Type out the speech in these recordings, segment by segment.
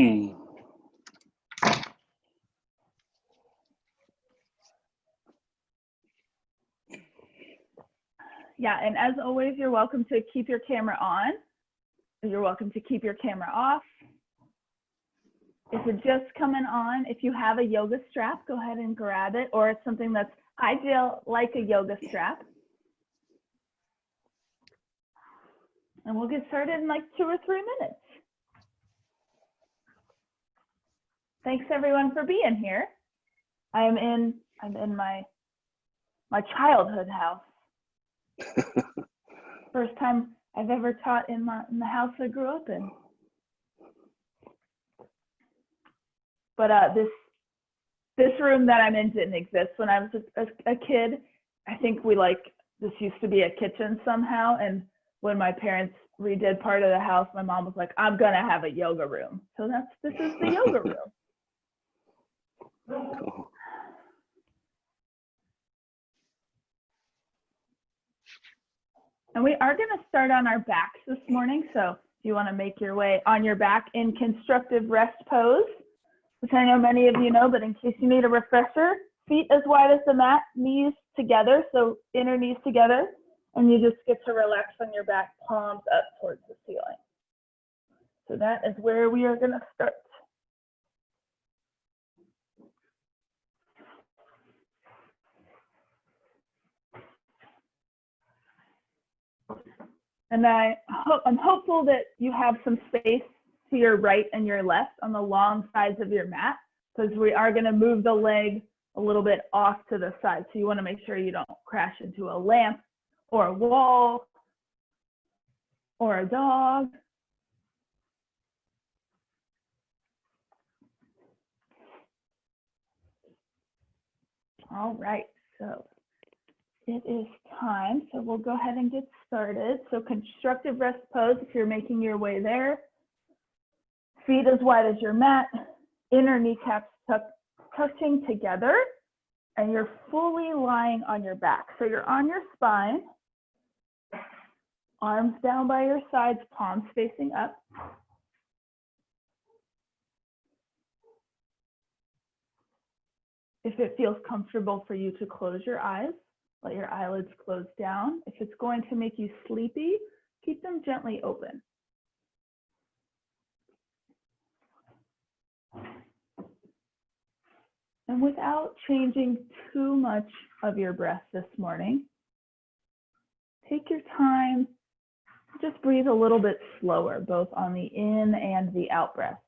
Mm. Yeah, and as always, you're welcome to keep your camera on. You're welcome to keep your camera off. If you're just coming on, if you have a yoga strap, go ahead and grab it, or it's something that's ideal, like a yoga strap. And we'll get started in like 2 or 3 minutes. Thanks everyone for being here. I'm in my childhood house. First time I've ever taught in the house I grew up in. But this room that I'm in didn't exist when I was a kid. I think this used to be a kitchen somehow, and when my parents redid part of the house, my mom was like, I'm gonna have a yoga room. So this is the yoga room. Cool. And we are gonna start on our backs this morning. So if you wanna make your way on your back in constructive rest pose, which I know many of you know, but in case you need a refresher, feet as wide as the mat, knees together, so inner knees together, and you just get to relax on your back, palms up towards the ceiling. So that is where we are gonna start. And I'm hopeful that you have some space to your right and your left on the long sides of your mat, because we are going to move the leg a little bit off to the side. So you want to make sure you don't crash into a lamp or a wall or a dog. All right, so it is time. So we'll go ahead and get started. So constructive rest pose, if you're making your way there. Feet as wide as your mat, inner kneecaps touching together, and you're fully lying on your back. So you're on your spine, arms down by your sides, palms facing up. If it feels comfortable for you to close your eyes, let your eyelids close down. If it's going to make you sleepy, keep them gently open. And without changing too much of your breath this morning, take your time, just breathe a little bit slower, both on the in and the out breath.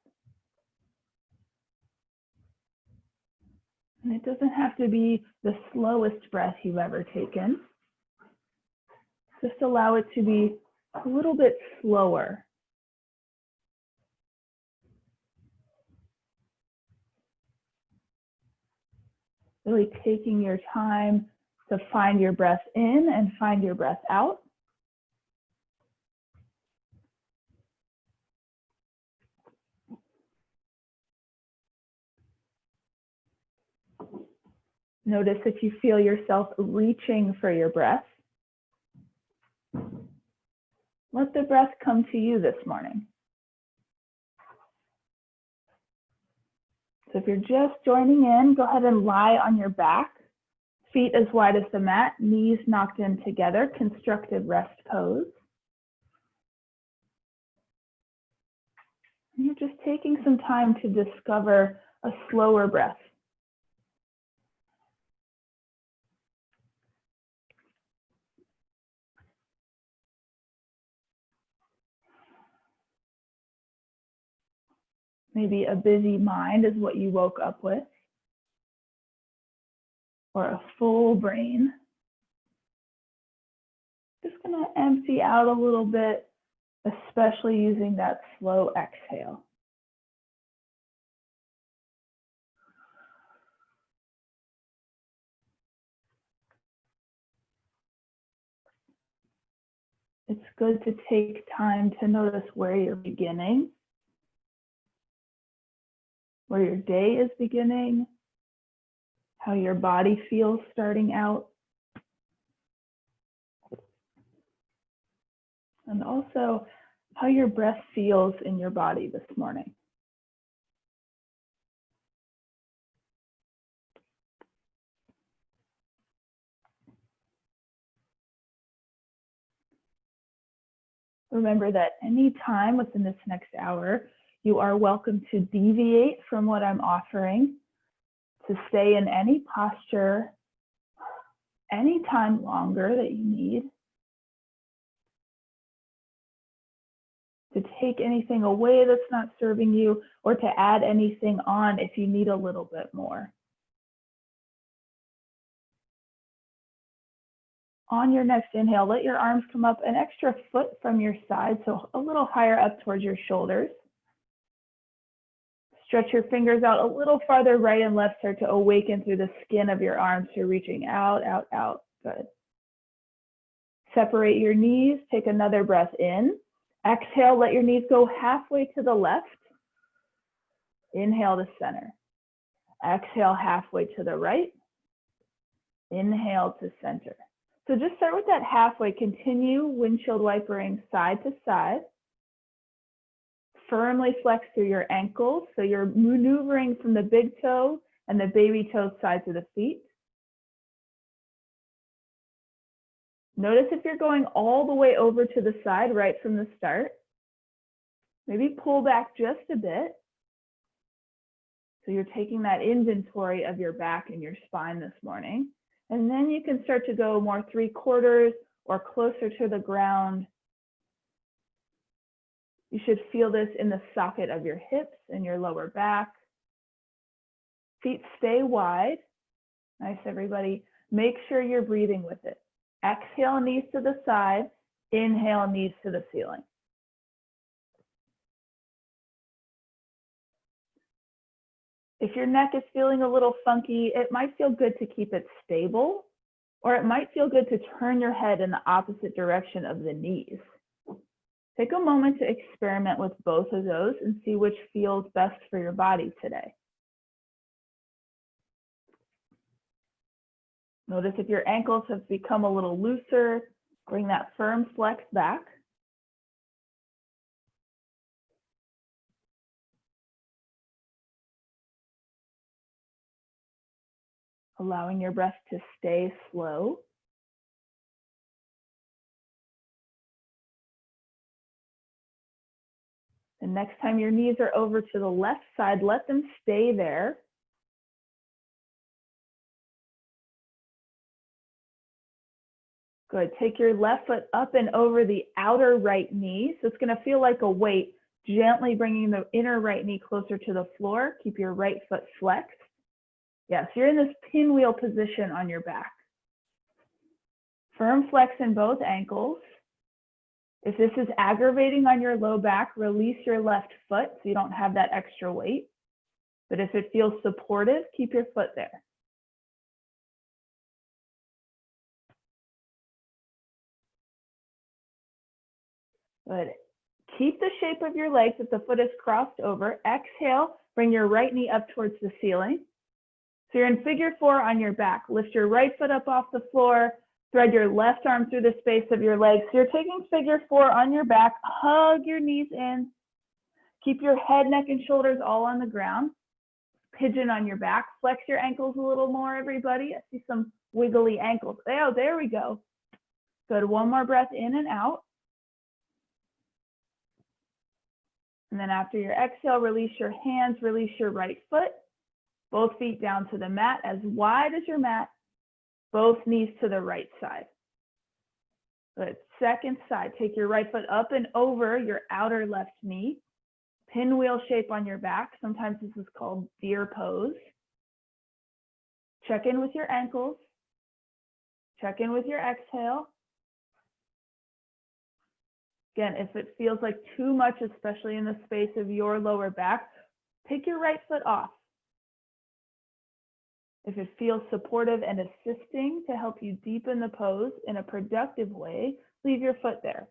And it doesn't have to be the slowest breath you've ever taken. Just allow it to be a little bit slower. Really taking your time to find your breath in and find your breath out. Notice if you feel yourself reaching for your breath. Let the breath come to you this morning. So if you're just joining in, go ahead and lie on your back, feet as wide as the mat, knees knocked in together, constructive rest pose. And you're just taking some time to discover a slower breath. Maybe a busy mind is what you woke up with, or a full brain. Just gonna empty out a little bit, especially using that slow exhale. It's good to take time to notice where you're beginning, where your day is beginning, how your body feels starting out, and also how your breath feels in your body this morning. Remember that any time within this next hour, you are welcome to deviate from what I'm offering, to stay in any posture, any time longer that you need, to take anything away that's not serving you, or to add anything on if you need a little bit more. On your next inhale, let your arms come up an extra foot from your side, so a little higher up towards your shoulders. Stretch your fingers out a little farther right and left, start to awaken through the skin of your arms. So reaching out, out, out. Good. Separate your knees, take another breath in. Exhale, let your knees go halfway to the left. Inhale to center. Exhale, halfway to the right. Inhale to center. So just start with that halfway. Continue windshield wipering side to side. Firmly flex through your ankles. So you're maneuvering from the big toe and the baby toe sides of the feet. Notice if you're going all the way over to the side right from the start. Maybe pull back just a bit. So you're taking that inventory of your back and your spine this morning. And then you can start to go more 3/4 or closer to the ground. You should feel this in the socket of your hips and your lower back. Feet stay wide. Nice, everybody. Make sure you're breathing with it. Exhale, knees to the side. Inhale, knees to the ceiling. If your neck is feeling a little funky, it might feel good to keep it stable, or it might feel good to turn your head in the opposite direction of the knees. Take a moment to experiment with both of those and see which feels best for your body today. Notice if your ankles have become a little looser, bring that firm flex back. Allowing your breath to stay slow. The next time your knees are over to the left side, let them stay there. Good. Take your left foot up and over the outer right knee. So it's going to feel like a weight, gently bringing the inner right knee closer to the floor. Keep your right foot flexed. Yes, you're in this pinwheel position on your back. Firm flex in both ankles. If this is aggravating on your low back, release your left foot so you don't have that extra weight. But if it feels supportive, keep your foot there. Good. Keep the shape of your legs if the foot is crossed over. Exhale, bring your right knee up towards the ceiling. So you're in figure 4 on your back. Lift your right foot up off the floor. Thread your left arm through the space of your legs. So you're taking figure 4 on your back. Hug your knees in. Keep your head, neck, and shoulders all on the ground. Pigeon on your back. Flex your ankles a little more, everybody. I see some wiggly ankles. Oh, there we go. Good. One more breath in and out. And then after your exhale, release your hands, release your right foot. Both feet down to the mat, as wide as your mat. Both knees to the right side. Good. Second side, take your right foot up and over your outer left knee. Pinwheel shape on your back. Sometimes this is called deer pose. Check in with your ankles. Check in with your exhale. Again, if it feels like too much, especially in the space of your lower back, take your right foot off. If it feels supportive and assisting to help you deepen the pose in a productive way, leave your foot there.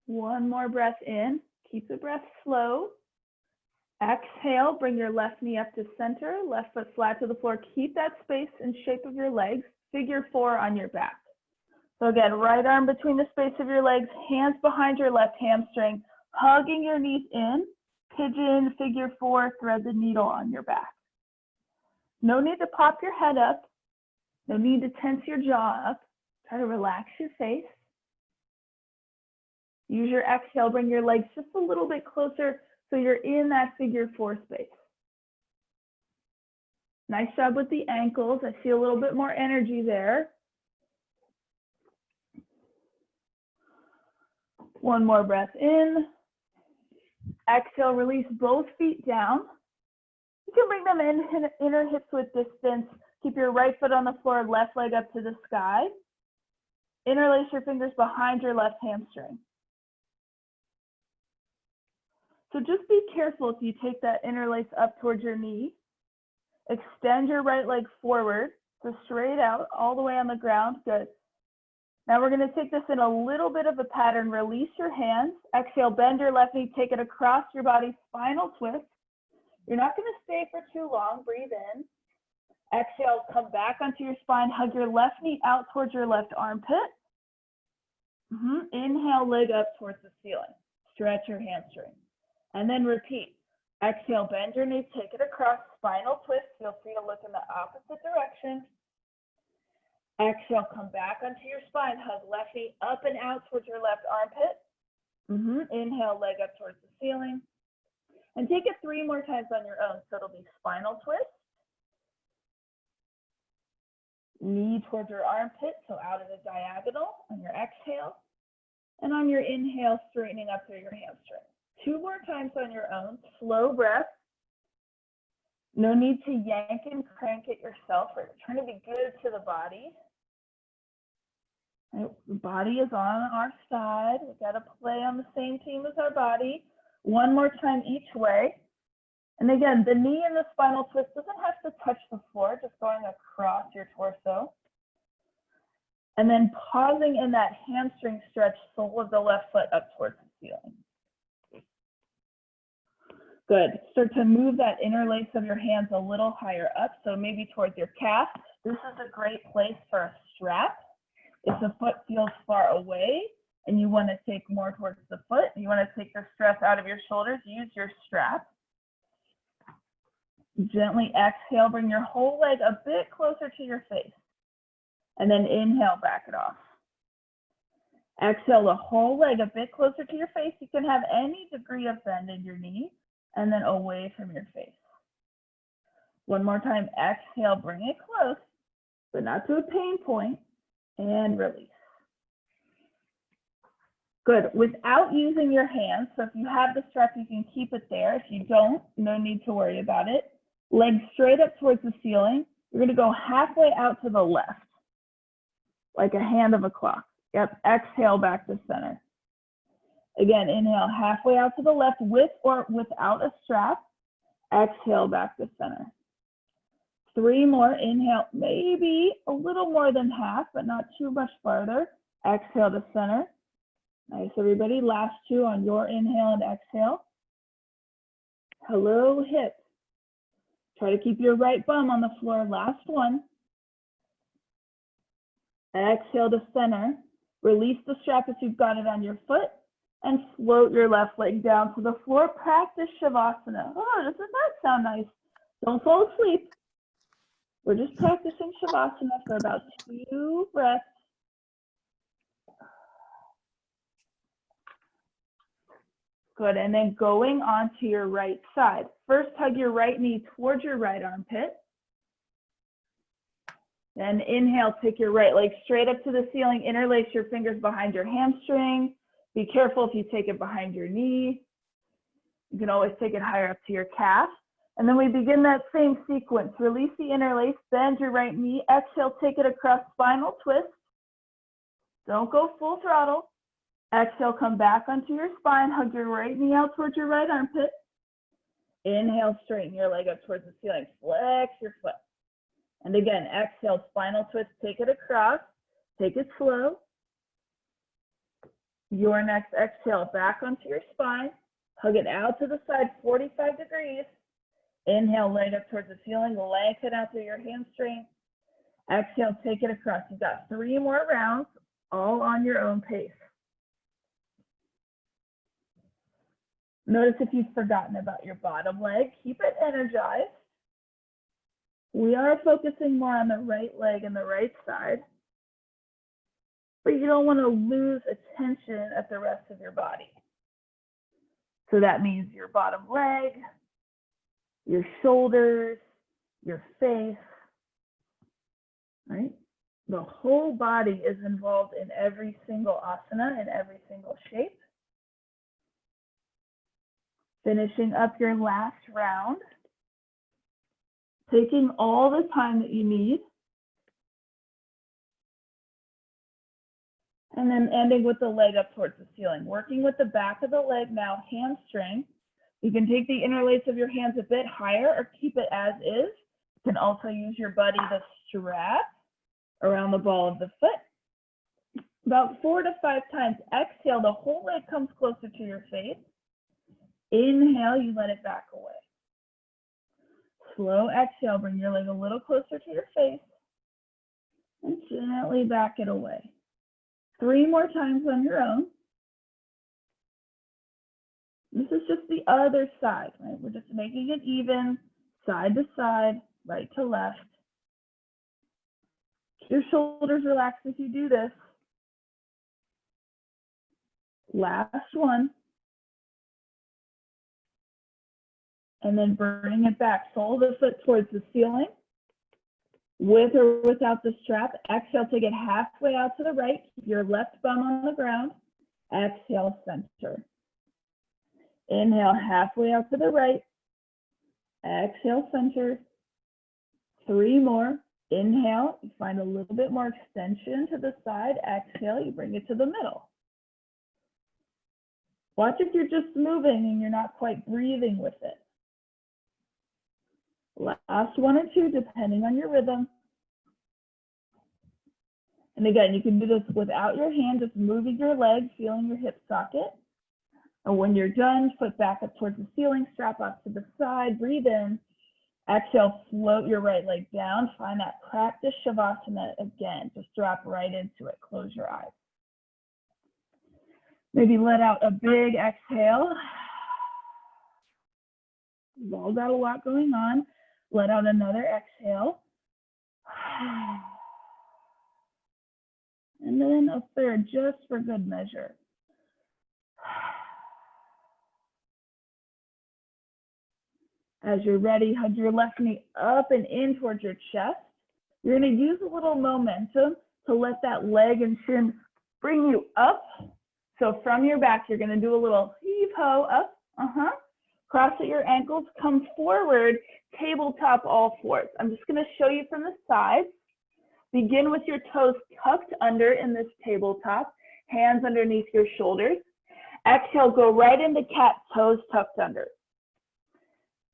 One more breath in. Keep the breath slow. Exhale, bring your left knee up to center, left foot flat to the floor. Keep that space and shape of your legs, figure 4 on your back. So again, right arm between the space of your legs, hands behind your left hamstring, hugging your knees in, pigeon, figure 4, thread the needle on your back. No need to pop your head up. No need to tense your jaw up. Try to relax your face. Use your exhale, bring your legs just a little bit closer so you're in that figure 4 space. Nice job with the ankles. I see a little bit more energy there. One more breath in. Exhale, release both feet down. You can bring them in, inner hips with distance. Keep your right foot on the floor, left leg up to the sky. Interlace your fingers behind your left hamstring. So just be careful if you take that interlace up towards your knee. Extend your right leg forward, so straight out, all the way on the ground. Good. Now we're going to take this in a little bit of a pattern. Release your hands. Exhale, bend your left knee, take it across your body, spinal twist. You're not going to stay for too long. Breathe in. Exhale, come back onto your spine. Hug your left knee out towards your left armpit. Inhale, leg up towards the ceiling. Stretch your hamstring. And then repeat. Exhale, bend your knee, take it across, spinal twist. Feel free to look in the opposite direction. Exhale, come back onto your spine. Hug left knee up and out towards your left armpit. Inhale, leg up towards the ceiling. And take it 3 more times on your own. So it'll be spinal twist. Knee towards your armpit, so out of the diagonal on your exhale. And on your inhale, straightening up through your hamstring. 2 more times on your own. Slow breath. No need to yank and crank it yourself. We're trying to be good to the body. The body is on our side. We've got to play on the same team as our body. 1 more time each way. And again, the knee in the spinal twist doesn't have to touch the floor, just going across your torso. And then pausing in that hamstring stretch, sole of the left foot up towards the ceiling. Good. Start to move that interlace of your hands a little higher up, so maybe towards your calf. This is a great place for a strap. If the foot feels far away and you want to take more towards the foot, you want to take the stress out of your shoulders, use your strap. Gently exhale, bring your whole leg a bit closer to your face. And then inhale, back it off. Exhale the whole leg a bit closer to your face. You can have any degree of bend in your knee. And then away from your face. 1 more time, exhale, bring it close, but not to a pain point, and release. Good, without using your hands, so if you have the strap, you can keep it there. If you don't, no need to worry about it. Legs straight up towards the ceiling. You're gonna go halfway out to the left, like a hand of a clock. Yep, exhale back to center. Again, inhale halfway out to the left with or without a strap. Exhale back to center. 3 more. Inhale, maybe a little more than half, but not too much farther. Exhale to center. Nice, everybody. Last 2 on your inhale and exhale. Hello, hip. Try to keep your right bum on the floor. Last 1. Exhale to center. Release the strap if you've got it on your foot. And float your left leg down to the floor. Practice Shavasana. Oh, doesn't that sound nice? Don't fall asleep. We're just practicing Shavasana for about 2 breaths. Good, and then going on to your right side. First, hug your right knee towards your right armpit. Then inhale, take your right leg straight up to the ceiling. Interlace your fingers behind your hamstring. Be careful if you take it behind your knee. You can always take it higher up to your calf. And then we begin that same sequence. Release the interlace, bend your right knee. Exhale, take it across spinal twist. Don't go full throttle. Exhale, come back onto your spine. Hug your right knee out towards your right armpit. Inhale, straighten your leg up towards the ceiling. Flex your foot. And again, exhale, spinal twist, take it across. Take it slow. Your next exhale, back onto your spine. Hug it out to the side, 45 degrees. Inhale, leg up towards the ceiling. Lengthen out through your hamstring. Exhale, take it across. You've got 3 more rounds, all on your own pace. Notice if you've forgotten about your bottom leg. Keep it energized. We are focusing more on the right leg and the right side, but you don't want to lose attention at the rest of your body. So that means your bottom leg, your shoulders, your face, right? The whole body is involved in every single asana and every single shape. Finishing up your last round, taking all the time that you need, and then ending with the leg up towards the ceiling. Working with the back of the leg now, hamstring. You can take the interlace of your hands a bit higher or keep it as is. You can also use your buddy to strap around the ball of the foot. About 4 to 5 times. Exhale, the whole leg comes closer to your face. Inhale, you let it back away. Slow exhale, bring your leg a little closer to your face and gently back it away. 3 more times on your own. This is just the other side, right? We're just making it even, side to side, right to left. Keep your shoulders relaxed as you do this. Last one. And then bring it back. Sole of the foot towards the ceiling. With or without the strap. Exhale, take it halfway out to the right. Keep your left bum on the ground. Exhale, center. Inhale, halfway out to the right. Exhale, center. 3 more. Inhale, you find a little bit more extension to the side. Exhale, you bring it to the middle. Watch if you're just moving and you're not quite breathing with it. Last 1 or 2, depending on your rhythm. And again, you can do this without your hand, just moving your leg, feeling your hip socket. And when you're done, foot back up towards the ceiling, strap off to the side, breathe in. Exhale, float your right leg down. Find that practice Shavasana again. Just drop right into it. Close your eyes. Maybe let out a big exhale. We've all got a lot going on. Let out another exhale. And then a third, just for good measure. As you're ready, hug your left knee up and in towards your chest. You're going to use a little momentum to let that leg and shin bring you up. So from your back, you're going to do a little heave-ho up. Cross at your ankles, come forward, tabletop all fours. I'm just going to show you from the side. Begin with your toes tucked under in this tabletop, hands underneath your shoulders. Exhale, go right into cat, toes tucked under.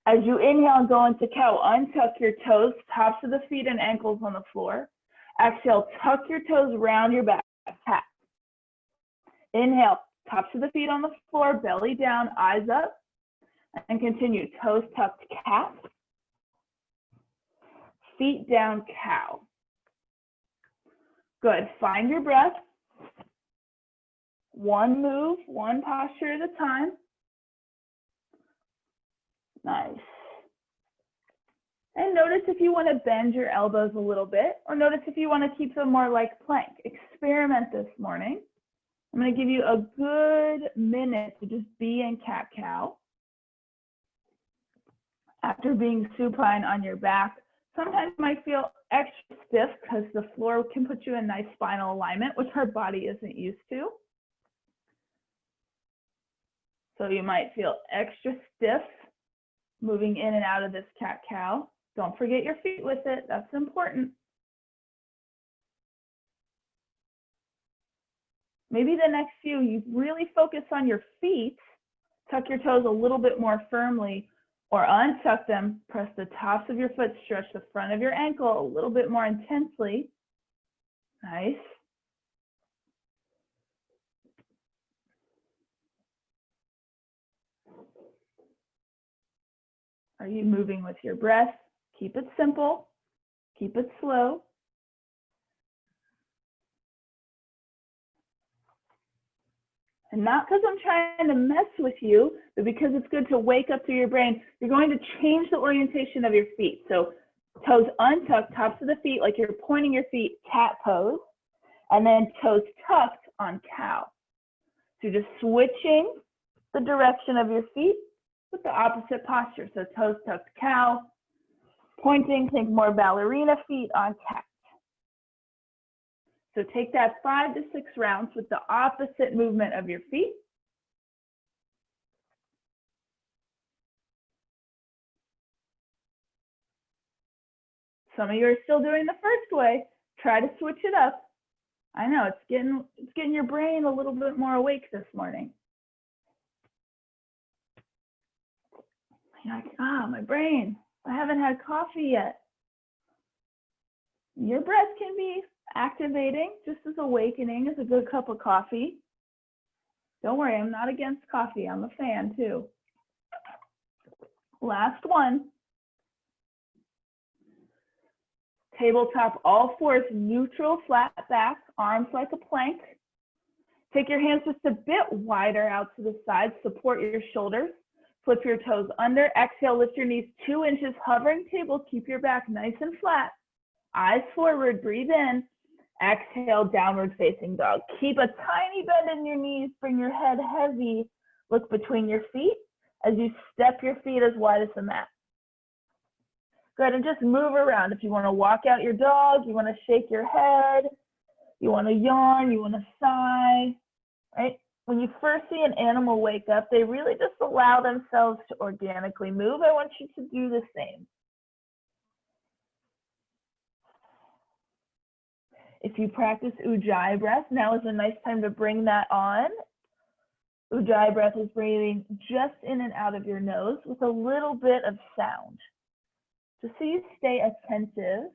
As you inhale and go into cow, untuck your toes, tops of the feet and ankles on the floor. Exhale, tuck your toes round your back, cat. Inhale, tops of the feet on the floor, belly down, eyes up. And continue, toes tucked, cat. Feet down, cow. Good, find your breath. 1 move, 1 posture at a time. Nice. And notice if you want to bend your elbows a little bit, or notice if you want to keep them more like plank. Experiment this morning. I'm going to give you a good minute to just be in cat-cow. After being supine on your back, sometimes you might feel extra stiff because the floor can put you in nice spinal alignment, which our body isn't used to. So you might feel extra stiff moving in and out of this cat-cow. Don't forget your feet with it. That's important. Maybe the next few, you really focus on your feet. Tuck your toes a little bit more firmly or untuck them. Press the tops of your foot. Stretch the front of your ankle a little bit more intensely. Nice. Are you moving with your breath? Keep it simple. Keep it slow. And not because I'm trying to mess with you, but because it's good to wake up through your brain. You're going to change the orientation of your feet. So Toes untucked, tops of the feet, like you're pointing your feet, cat pose. And then toes tucked on cow. So just switching the direction of your feet with the opposite posture. So toes tucked cow, pointing, think more ballerina feet on cat. So take that 5 to 6 rounds with the opposite movement of your feet. Some of you are still doing the first way. Try to switch it up. I know it's getting your brain a little bit more awake this morning. You're like, my brain, I haven't had coffee yet. Your breath can be activating, just as awakening as a good cup of coffee. Don't worry, I'm not against coffee. I'm a fan too. Last one. Tabletop all fours, neutral, flat back, arms like a plank. Take your hands just a bit wider out to the side, support your shoulders. Flip your toes under, exhale, lift your knees 2 inches, hovering table, keep your back nice and flat. Eyes forward, breathe in. Exhale, downward facing dog. Keep a tiny bend in your knees, bring your head heavy. Look between your feet as you step your feet as wide as the mat. Good, and just move around. If you want to walk out your dog, you want to shake your head, you want to yawn, you want to sigh, right? When you first see an animal wake up, they really just allow themselves to organically move. I want you to do the same. If you practice Ujjayi breath, now is a nice time to bring that on. Ujjayi breath is breathing just in and out of your nose with a little bit of sound. Just so you stay attentive.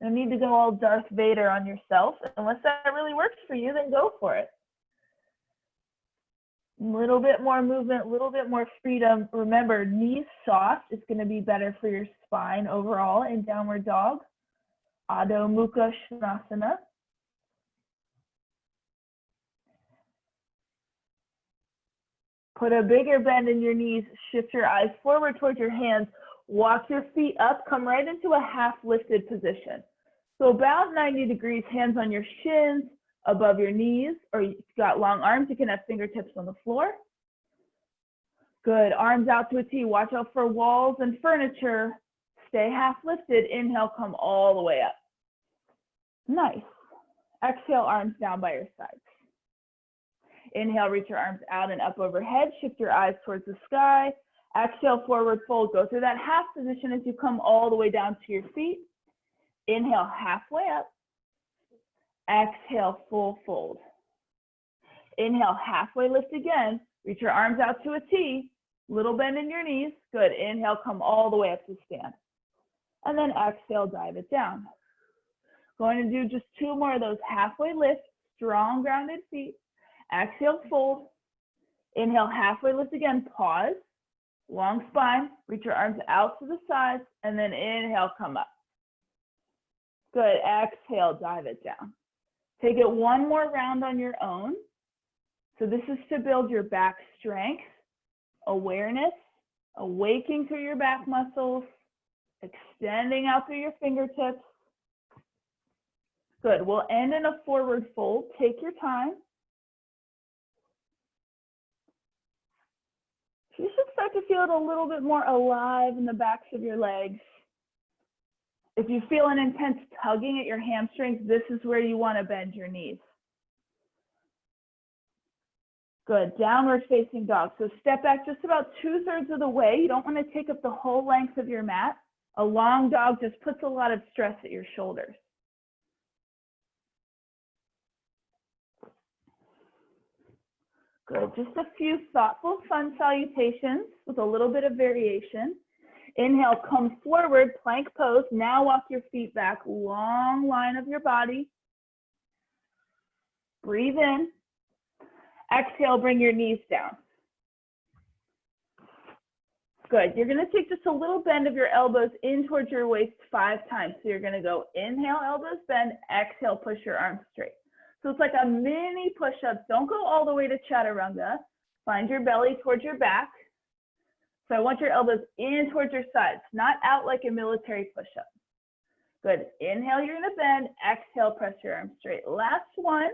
No need to go all Darth Vader on yourself. Unless that really works for you, then go for it. A little bit more movement, a little bit more freedom. Remember, knees soft is going to be better for your spine overall in downward dog. Adho Mukha Svanasana. Put a bigger bend in your knees. Shift your eyes forward towards your hands. Walk your feet up. Come right into a half lifted position. So about 90 degrees, hands on your shins, above your knees, or you've got long arms, you can have fingertips on the floor. Good, arms out to a T. Watch out for walls and furniture. Stay half lifted. Inhale, come all the way up. Nice. Exhale, arms down by your sides. Inhale, reach your arms out and up overhead. Shift your eyes towards the sky. Exhale, forward fold. Go through that half position as you come all the way down to your feet. Inhale, halfway up. Exhale, full fold. Inhale, halfway lift again. Reach your arms out to a T. Little bend in your knees. Good. Inhale, come all the way up to stand. And then exhale, dive it down. Going to do just 2 more of those halfway lifts. Strong grounded feet. Exhale, fold. Inhale, halfway lift again. Pause. Long spine. Reach your arms out to the sides. And then inhale, come up. Good. Exhale, dive it down. Take it 1 more round on your own. So this is to build your back strength, awareness, awaking through your back muscles, extending out through your fingertips. Good. We'll end in a forward fold. Take your time. You should start to feel it a little bit more alive in the backs of your legs. If you feel an intense tugging at your hamstrings, this is where you want to bend your knees. Good. Downward facing dog. So step back just about 2/3 of the way. You don't want to take up the whole length of your mat. A long dog just puts a lot of stress at your shoulders. Good. Just a few thoughtful, fun salutations with a little bit of variation. Inhale, come forward, plank pose. Now walk your feet back, long line of your body. Breathe in. Exhale, bring your knees down. Good. You're going to take just a little bend of your elbows in towards your waist 5 times. So you're going to go inhale, elbows bend, exhale, push your arms straight. So it's like a mini push-up. Don't go all the way to chaturanga. Find your belly towards your back. So I want your elbows in towards your sides, not out like a military push-up. Good. Inhale, you're gonna bend. Exhale, press your arms straight. Last one.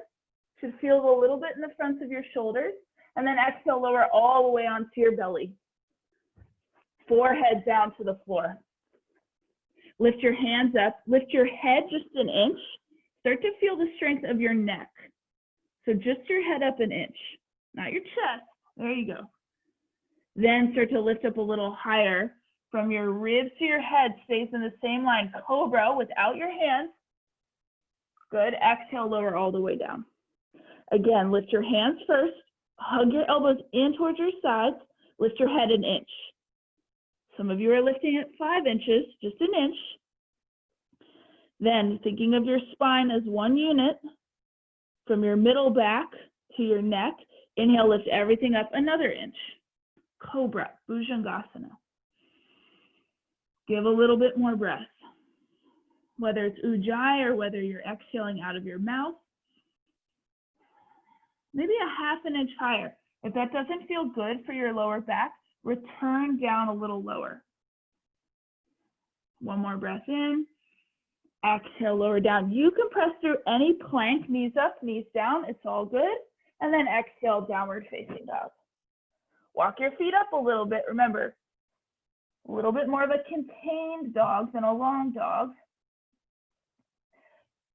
Should feel a little bit in the fronts of your shoulders. And then exhale, lower all the way onto your belly. Forehead down to the floor. Lift your hands up. Lift your head just an inch. Start to feel the strength of your neck. So just your head up an inch, not your chest. There you go. Then start to lift up a little higher. From your ribs to your head stays in the same line. Cobra without your hands. Good. Exhale, lower all the way down. Again, lift your hands first. Hug your elbows in towards your sides. Lift your head an inch. Some of you are lifting at 5 inches, just an inch. Then thinking of your spine as one unit, from your middle back to your neck, inhale, lift everything up another inch. Cobra, Bhujangasana. Give a little bit more breath. Whether it's Ujjayi or whether you're exhaling out of your mouth, maybe a half an inch higher. If that doesn't feel good for your lower back, return down a little lower. One more breath in. Exhale, lower down. You can press through any plank, knees up, knees down. It's all good. And then exhale, downward facing dog. Walk your feet up a little bit. Remember, a little bit more of a contained dog than a long dog.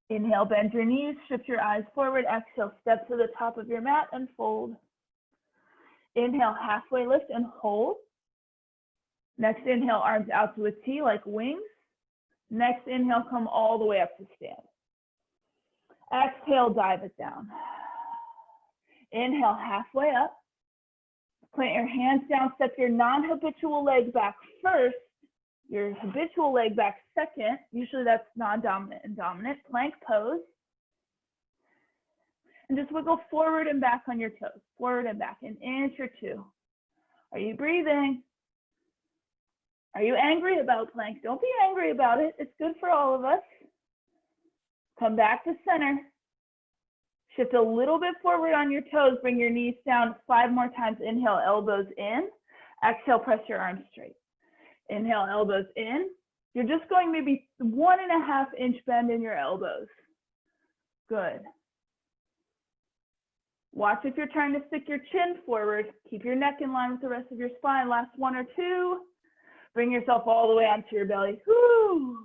Inhale, bend your knees, shift your eyes forward. Exhale, step to the top of your mat and fold. Inhale, halfway lift and hold. Next inhale, arms out to a T like wings. Next inhale, come all the way up to stand. Exhale, dive it down. Inhale, halfway up. Plant your hands down, step your non-habitual leg back first. Your habitual leg back second. Usually that's non-dominant and dominant. Plank pose. And just wiggle forward and back on your toes. Forward and back, an inch or two. Are you breathing? Are you angry about plank? Don't be angry about it. It's good for all of us. Come back to center. Shift a little bit forward on your toes. Bring your knees down 5 more times. Inhale, elbows in. Exhale, press your arms straight. Inhale, elbows in. You're just going maybe 1.5 inch bend in your elbows. Good. Watch if you're trying to stick your chin forward. Keep your neck in line with the rest of your spine. Last 1 or 2. Bring yourself all the way onto your belly. Whoo.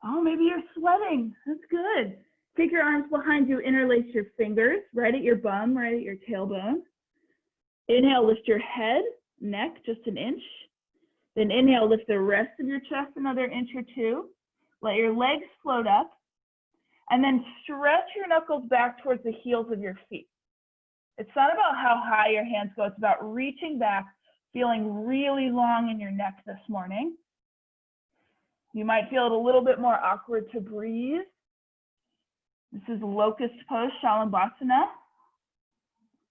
Oh, maybe you're sweating. That's good. Take your arms behind you, interlace your fingers, right at your bum, right at your tailbone. Inhale, lift your head, neck just an inch. Then inhale, lift the rest of your chest another inch or 2. Let your legs float up. And then stretch your knuckles back towards the heels of your feet. It's not about how high your hands go. It's about reaching back, feeling really long in your neck this morning. You might feel it a little bit more awkward to breathe. This is locust pose, Shalabhasana.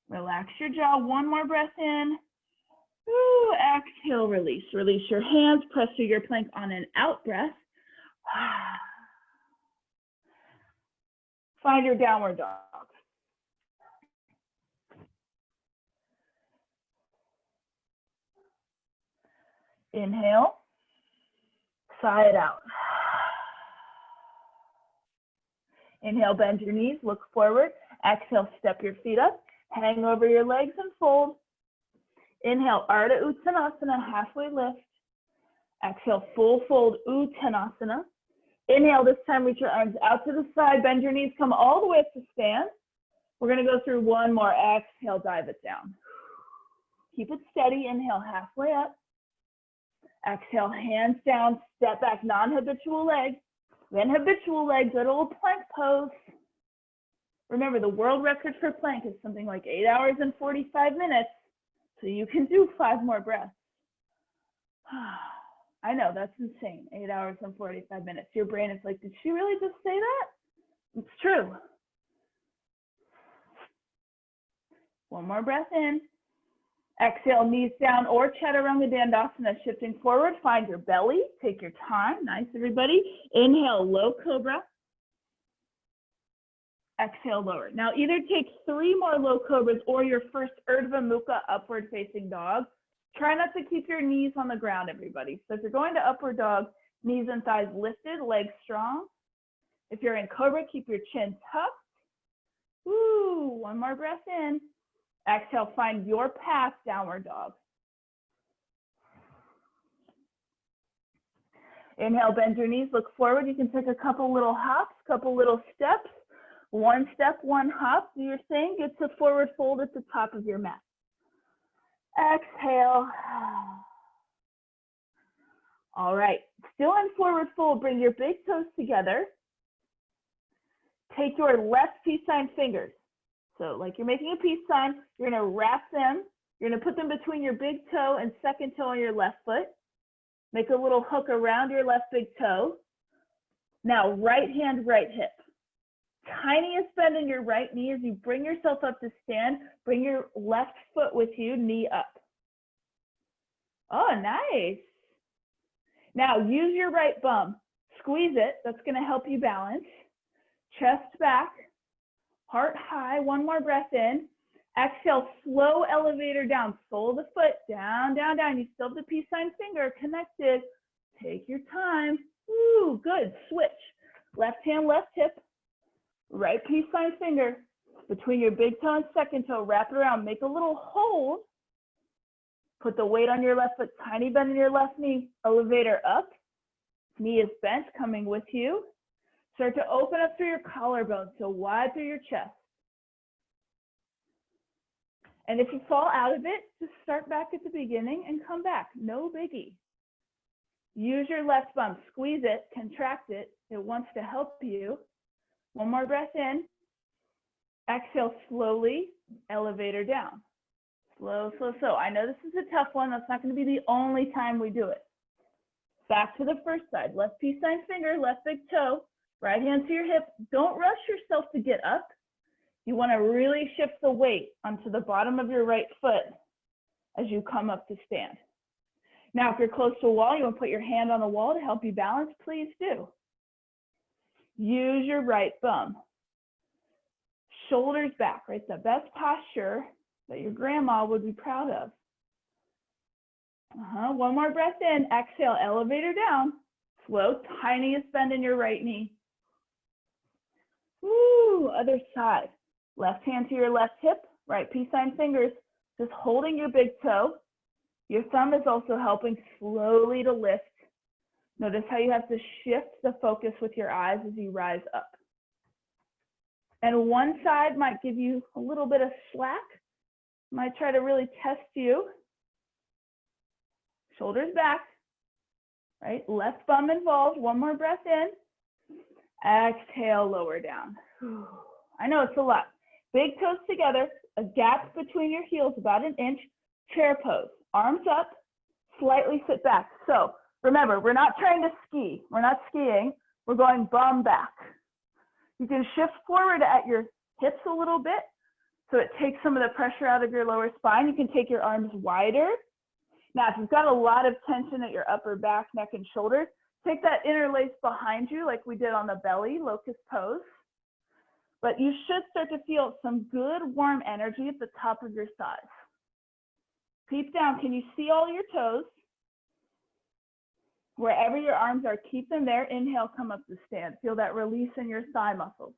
Relax your jaw. 1 more breath in. Ooh, exhale, release. Release your hands. Press through your plank on an out breath. Find your downward dog. Inhale. Sigh it out. Inhale, bend your knees, look forward. Exhale, step your feet up, hang over your legs and fold. Inhale, Ardha Uttanasana, halfway lift. Exhale, full fold, Uttanasana. Inhale, this time reach your arms out to the side, bend your knees, come all the way up to stand. We're gonna go through 1 more. Exhale, dive it down. Keep it steady, inhale, halfway up. Exhale, hands down, step back, non-habitual leg. Then habitual leg, good old plank pose. Remember, the world record for plank is something like 8 hours and 45 minutes. So you can do 5 more breaths. I know, that's insane, 8 hours and 45 minutes. Your brain is like, did she really just say that? It's true. 1 more breath in. Exhale, knees down or Chaturanga Dandasana, shifting forward. Find your belly. Take your time. Nice, everybody. Inhale, low cobra. Exhale, lower. Now, either take 3 more low cobras or your first Urdhva Mukha upward facing dog. Try not to keep your knees on the ground, everybody. So if you're going to upward dog, Knees and thighs lifted, legs strong. If you're in cobra, keep your chin tucked. Woo, one more breath in. Exhale, find your path, downward dog. Inhale, bend your knees, look forward. You can take a couple little hops, couple little steps. One step, one hop, do your thing. Get to forward fold at the top of your mat. Exhale. All right, still in forward fold, bring your big toes together. Take your left peace sign fingers. So like you're making a peace sign, you're gonna wrap them. You're gonna put them between your big toe and second toe on your left foot. Make a little hook around your left big toe. Now, right hand, right hip. Tiniest bend in your right knee as you bring yourself up to stand. Bring your left foot with you, knee up. Oh, nice. Now, use your right bum. Squeeze it. That's going to help you balance. Chest back. Heart high. One more breath in. Exhale, slow elevator down. Sole of the foot, down, down, down. You still have the peace sign finger connected. Take your time. Woo, good. Switch. Left hand, left hip. Right peace sign finger. Between your big toe and second toe, wrap it around. Make a little hold. Put the weight on your left foot. Tiny bend in your left knee. Elevator up. Knee is bent, coming with you. Start to open up through your collarbone, so wide through your chest. And if you fall out of it, just start back at the beginning and come back. No biggie. Use your left bum. Squeeze it, contract it. It wants to help you. One more breath in. Exhale slowly, elevator down. Slow, slow, slow. I know this is a tough one. That's not going to be the only time we do it. Back to the first side. Left peace sign finger, left big toe. Right hand to your hip. Don't rush yourself to get up. You want to really shift the weight onto the bottom of your right foot as you come up to stand. Now, if you're close to a wall, you want to put your hand on the wall to help you balance, please do. Use your right bum. Shoulders back, right? The best posture that your grandma would be proud of. One more breath in. Exhale, elevator down. Slow, tiniest bend in your right knee. Woo, other side. Left hand to your left hip, right peace sign fingers, just holding your big toe. Your thumb is also helping slowly to lift. Notice how you have to shift the focus with your eyes as you rise up. And one side might give you a little bit of slack, might try to really test you. Shoulders back, right? Left bum involved. One more breath in. Exhale, lower down. I know it's a lot. Big toes together, a gap between your heels, about an inch, chair pose. Arms up, slightly sit back. So remember, we're not trying to ski. We're not skiing. We're going bum back. You can shift forward at your hips a little bit so it takes some of the pressure out of your lower spine. You can take your arms wider. Now, if you've got a lot of tension at your upper back, neck, and shoulders, take that interlace behind you like we did on the belly, locust pose. But you should start to feel some good warm energy at the top of your thighs. Peep down. Can you see all your toes? Wherever your arms are, keep them there. Inhale, come up to stand. Feel that release in your thigh muscles.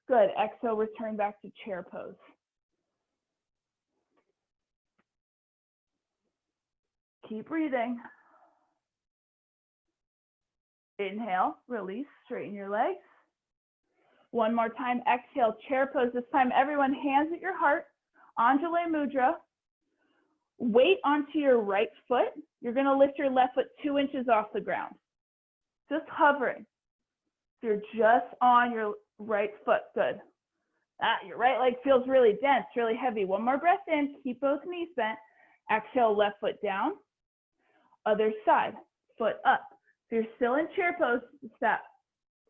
Good. Exhale, return back to chair pose. Keep breathing. Inhale, release, straighten your legs. One more time, exhale, chair pose. This time, everyone, hands at your heart, Anjali Mudra. Weight onto your right foot. You're going to lift your left foot 2 inches off the ground. Just hovering. So you're just on your right foot. Good. Your right leg feels really dense, really heavy. One more breath in. Keep both knees bent. Exhale, left foot down. Other side, foot up. So you're still in chair pose. That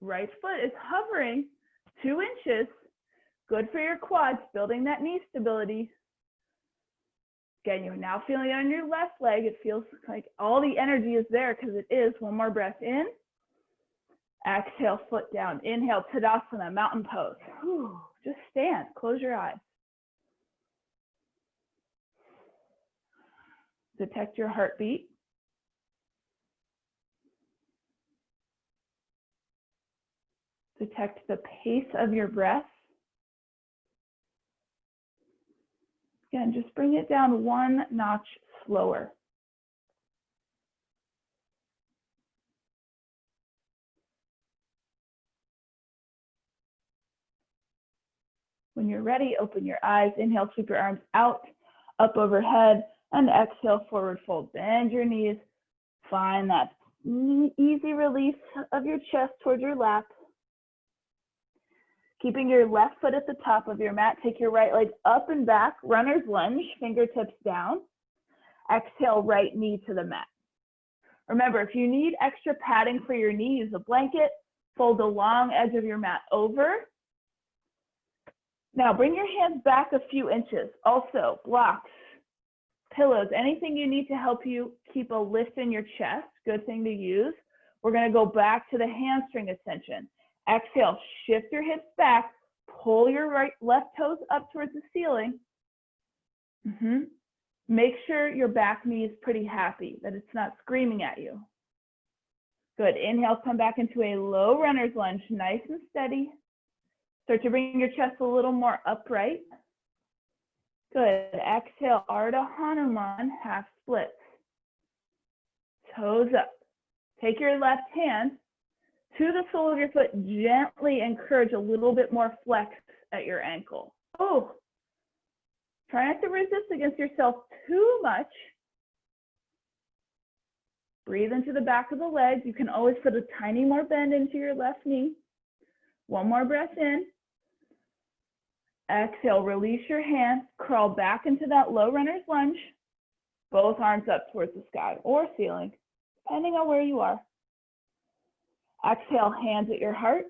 right foot is hovering 2 inches. Good for your quads, building that knee stability. Again, you're now feeling it on your left leg. It feels like all the energy is there because it is. One more breath in. Exhale, foot down. Inhale, Tadasana, mountain pose. Whew. Just stand, close your eyes. Detect your heartbeat. detect the pace of your breath. Again, just bring it down one notch slower. When you're ready, open your eyes. Inhale, sweep your arms out, up overhead, and exhale, forward fold. Bend your knees. Find that easy release of your chest towards your lap. Keeping your left foot at the top of your mat, take your right leg up and back, runner's lunge, fingertips down. Exhale, right knee to the mat. Remember, if you need extra padding for your knee, use a blanket, fold the long edge of your mat over. Now bring your hands back a few inches. Also, blocks, pillows, anything you need to help you keep a lift in your chest, good thing to use. We're gonna go back to the hamstring extension. Exhale, shift your hips back, pull your left toes up towards the ceiling. Make sure your back knee is pretty happy, that it's not screaming at you. Good, inhale, come back into a low runner's lunge, nice and steady. Start to bring your chest a little more upright. Good, exhale, Ardha Hanuman, half splits. Toes up. Take your left hand to the sole of your foot, gently encourage a little bit more flex at your ankle. Oh, try not to resist against yourself too much. Breathe into the back of the legs. You can always put a tiny more bend into your left knee. One more breath in. Exhale, release your hands, crawl back into that low runner's lunge. Both arms up towards the sky or ceiling, depending on where you are. Exhale, hands at your heart.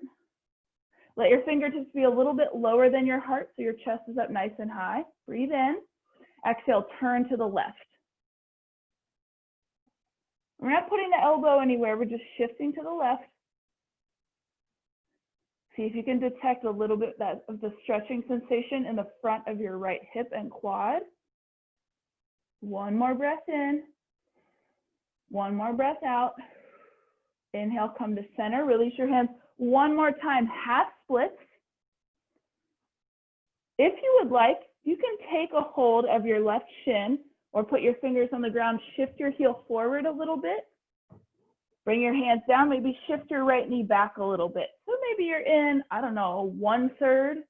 Let your fingertips be a little bit lower than your heart so your chest is up nice and high. Breathe in. Exhale, turn to the left. We're not putting the elbow anywhere, we're just shifting to the left. See if you can detect a little bit of the stretching sensation in the front of your right hip and quad. One more breath in. One more breath out. Inhale, come to center, release your hands. One more time, half splits. If you would like, you can take a hold of your left shin or put your fingers on the ground, shift your heel forward a little bit. Bring your hands down, maybe shift your right knee back a little bit. So maybe you're in, I don't know, a 1/3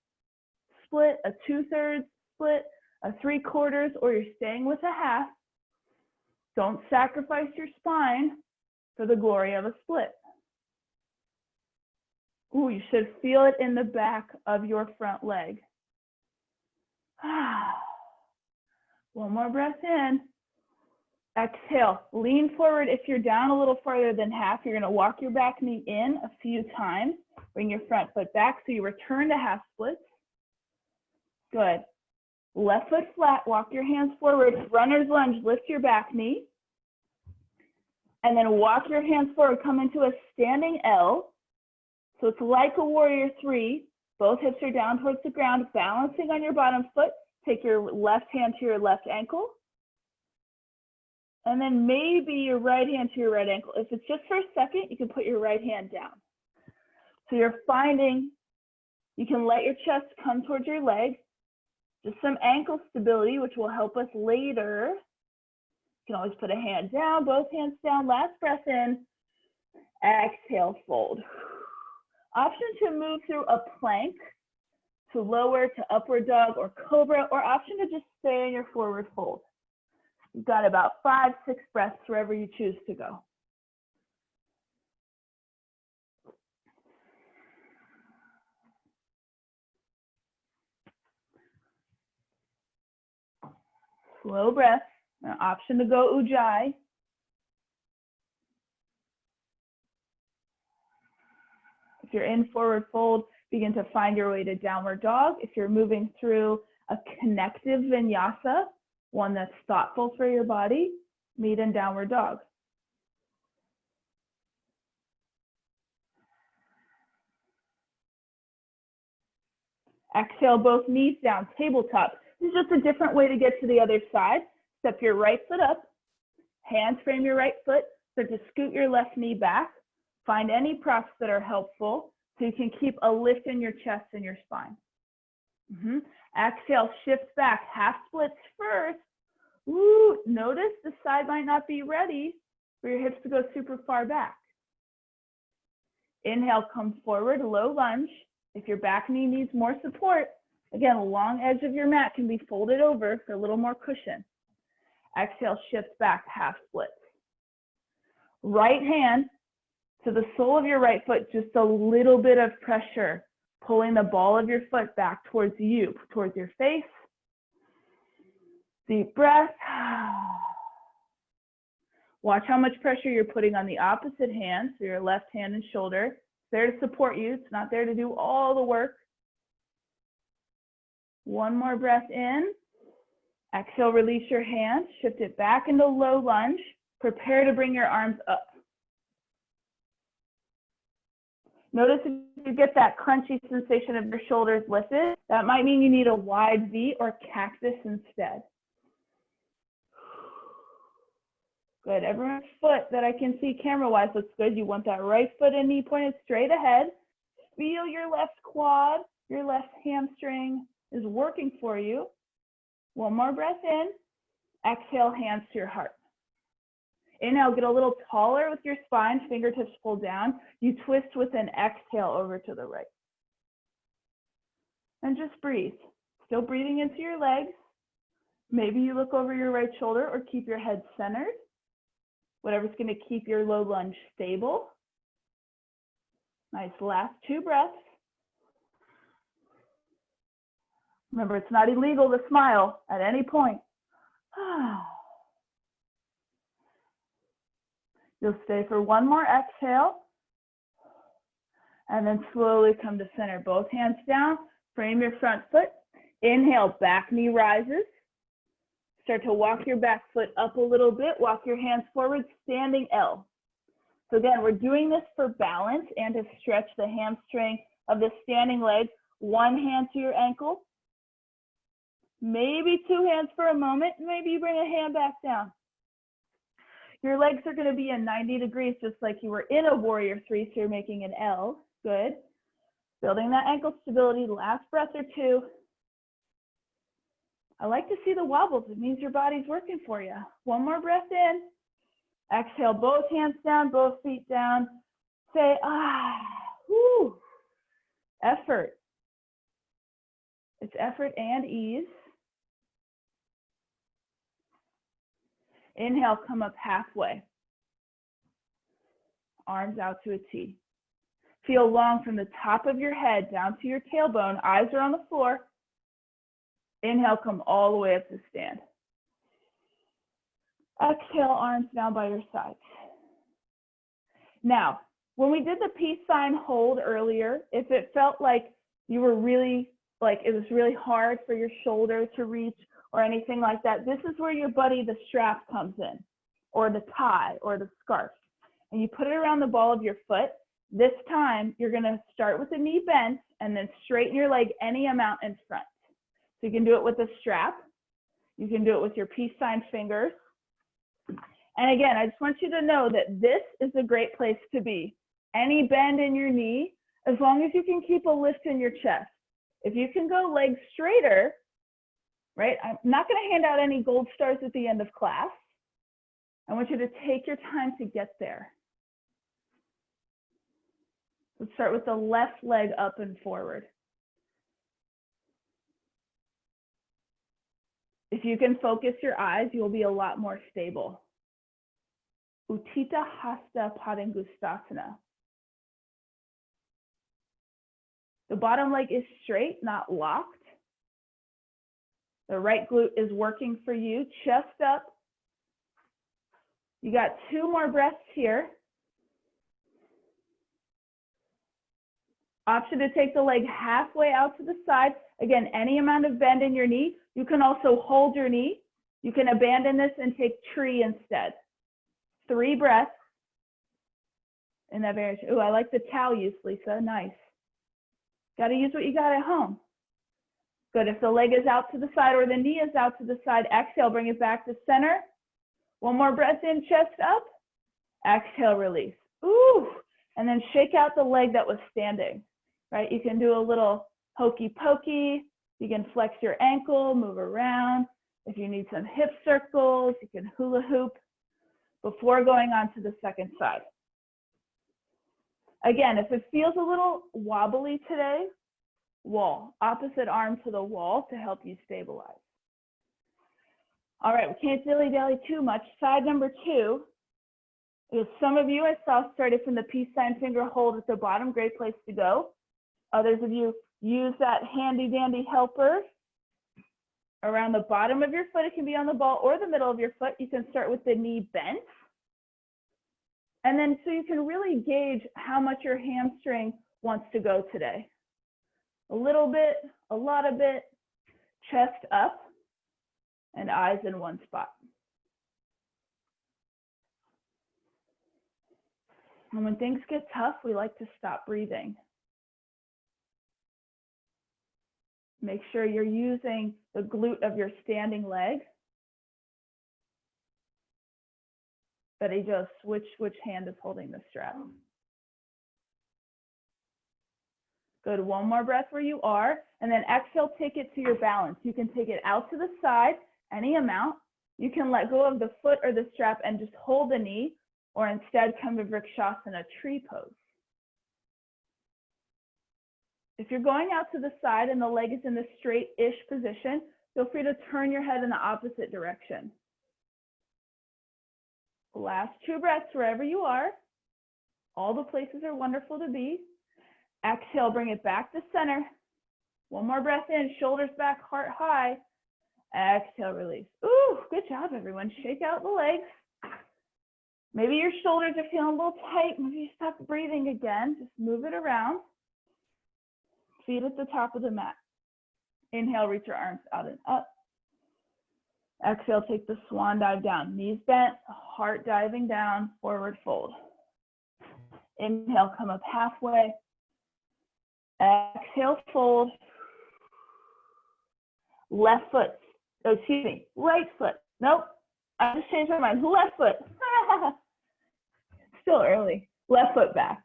split, a 2/3 split, a 3/4, or you're staying with a half. Don't sacrifice your spine for the glory of a split. Ooh, you should feel it in the back of your front leg. One more breath in. Exhale, lean forward. If you're down a little farther than half, you're gonna walk your back knee in a few times. Bring your front foot back so you return to half splits. Good. Left foot flat, walk your hands forward. Runner's lunge, lift your back knee. And then walk your hands forward, come into a standing L. So it's like a warrior 3. Both hips are down towards the ground, balancing on your bottom foot. Take your left hand to your left ankle. And then maybe your right hand to your right ankle. If it's just for a second, you can put your right hand down. So you're finding you can let your chest come towards your leg. Just some ankle stability, which will help us later. You can always put a hand down, both hands down. Last breath in. Exhale, fold. Option to move through a plank to lower to upward dog or cobra, or option to just stay in your forward fold. You've got about 5-6 breaths wherever you choose to go. Slow breath. An option to go ujjayi. If you're in forward fold, begin to find your way to downward dog. If you're moving through a connective vinyasa, one that's thoughtful for your body, meet in downward dog. Exhale, both knees down, tabletop. This is just a different way to get to the other side. Step your right foot up, hands frame your right foot, start to scoot your left knee back. Find any props that are helpful. so you can keep a lift in your chest and your spine. Exhale, shift back, half splits first. Ooh, notice the side might not be ready for your hips to go super far back. Inhale, come forward, low lunge. If your back knee needs more support, again, long edge of your mat can be folded over for a little more cushion. Exhale, shift back, half splits. Right hand to the sole of your right foot, just a little bit of pressure, pulling the ball of your foot back towards you, towards your face. Deep breath. Watch how much pressure you're putting on the opposite hand, so your left hand and shoulder. It's there to support you. It's not there to do all the work. One more breath in. Exhale, release your hand. Shift it back into low lunge. Prepare to bring your arms up. Notice if you get that crunchy sensation of your shoulders lifted, that might mean you need a wide V or cactus instead. Good. Everyone's foot that I can see camera-wise looks good. You want that right foot and knee pointed straight ahead. Feel your left quad, your left hamstring is working for you. One more breath in. Exhale, hands to your heart. Inhale, get a little taller with your spine, fingertips pull down. You twist with an exhale over to the right. And just breathe. Still breathing into your legs. Maybe you look over your right shoulder or keep your head centered. Whatever's going to keep your low lunge stable. Nice, last 2 breaths. Remember, it's not illegal to smile at any point. You'll stay for one more exhale. And then slowly come to center. Both hands down, frame your front foot. Inhale, back knee rises. Start to walk your back foot up a little bit. Walk your hands forward, standing L. So again, we're doing this for balance and to stretch the hamstring of the standing leg. One hand to your ankle. Maybe 2 hands for a moment. Maybe you bring a hand back down. Your legs are going to be in 90 degrees, just like you were in a warrior 3, so you're making an L. Good. Building that ankle stability. Last breath or 2. I like to see the wobbles. It means your body's working for you. One more breath in. Exhale, both hands down, both feet down. Say, whoo. Effort. It's effort and ease. Inhale, come up halfway. Arms out to a T. Feel long from the top of your head down to your tailbone. Eyes are on the floor. Inhale, come all the way up to stand. Exhale, arms down by your sides. Now, when we did the peace sign hold earlier, if it felt like you were really, like it was really hard for your shoulder to reach or anything like that, this is where your buddy, the strap, comes in, or the tie, or the scarf. And you put it around the ball of your foot. This time, you're gonna start with the knee bent and then straighten your leg any amount in front. So you can do it with a strap. You can do it with your peace sign fingers. And again, I just want you to know that this is a great place to be. Any bend in your knee, as long as you can keep a lift in your chest. If you can go legs straighter, right? I'm not going to hand out any gold stars at the end of class. I want you to take your time to get there. Let's start with the left leg up and forward. If you can focus your eyes, you'll be a lot more stable. Utthita Hasta Padangusthasana. The bottom leg is straight, not locked. The right glute is working for you, chest up. You got 2 more breaths here. Option to take the leg halfway out to the side. Again, any amount of bend in your knee. You can also hold your knee. You can abandon this and take tree instead. 3 breaths in that variation. Ooh, I like the towel use, Lisa. Nice. Got to use what you got at home. Good. If the leg is out to the side or the knee is out to the side, exhale, bring it back to center. 1 more breath in, chest up. Exhale, release. Ooh, And then shake out the leg that was standing, right? You can do a little hokey pokey. You can flex your ankle, move around. If you need some hip circles, you can hula hoop before going on to the second side. Again, if it feels a little wobbly today, wall, opposite arm to the wall to help you stabilize. All right, we can't dilly-dally too much. Side number 2 is some of you I saw started from the peace sign finger hold at the bottom, great place to go. Others of you use that handy dandy helper around the bottom of your foot. It can be on the ball or the middle of your foot. You can start with the knee bent. And then so you can really gauge how much your hamstring wants to go today. A little bit, a lot of it, chest up, and eyes in one spot. And when things get tough, we like to stop breathing. Make sure you're using the glute of your standing leg. Betty Jo, which hand is holding the strap? Good, one more breath where you are, and then exhale, take it to your balance. You can take it out to the side, any amount. You can let go of the foot or the strap and just hold the knee, or instead come to Vrikshasana, tree pose. If you're going out to the side and the leg is in the straight-ish position, feel free to turn your head in the opposite direction. Last 2 breaths wherever you are. All the places are wonderful to be. Exhale, bring it back to center. One more breath in, shoulders back, heart high. Exhale, release. Ooh, good job, everyone. Shake out the legs. Maybe your shoulders are feeling a little tight. Maybe you stop breathing again. Just move it around. Feet at the top of the mat. Inhale, reach your arms out and up. Exhale, take the swan dive down. Knees bent, heart diving down, forward fold. Inhale, come up halfway. Exhale, fold. Left foot, right foot. Nope, I just changed my mind. Left foot. Still early. Left foot back.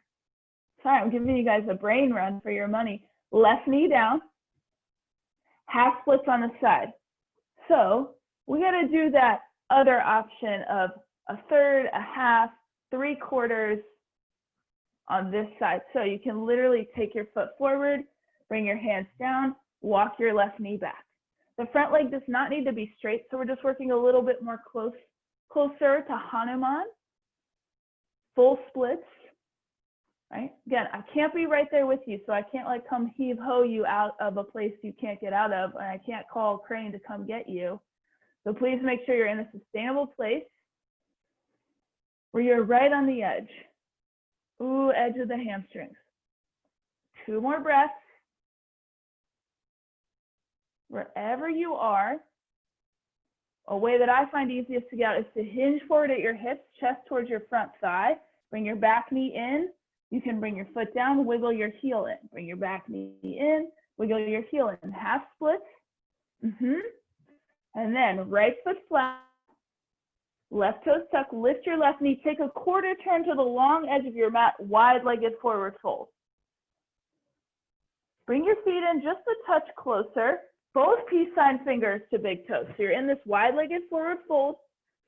Sorry, I'm giving you guys a brain run for your money. Left knee down. Half splits on the side. So we got to do that other option of a third, a half, 3/4 on this side. So you can literally take your foot forward, bring your hands down, walk your left knee back. The front leg does not need to be straight, so we're just working a little bit more closer to Hanuman. Full splits, right? Again, I can't be right there with you, so I can't like come heave-ho you out of a place you can't get out of, and I can't call a crane to come get you. So please make sure you're in a sustainable place where you're right on the edge. Ooh, edge of the hamstrings. 2 more breaths. Wherever you are, a way that I find easiest to get out is to hinge forward at your hips, chest towards your front thigh. Bring your back knee in. You can bring your foot down, wiggle your heel in. Bring your back knee in, wiggle your heel in. Half splits. And then right foot flat, left toe tuck, lift your left knee, take a quarter turn to the long edge of your mat, wide-legged forward fold. Bring your feet in just a touch closer, both peace sign fingers to big toes. So you're in this wide-legged forward fold,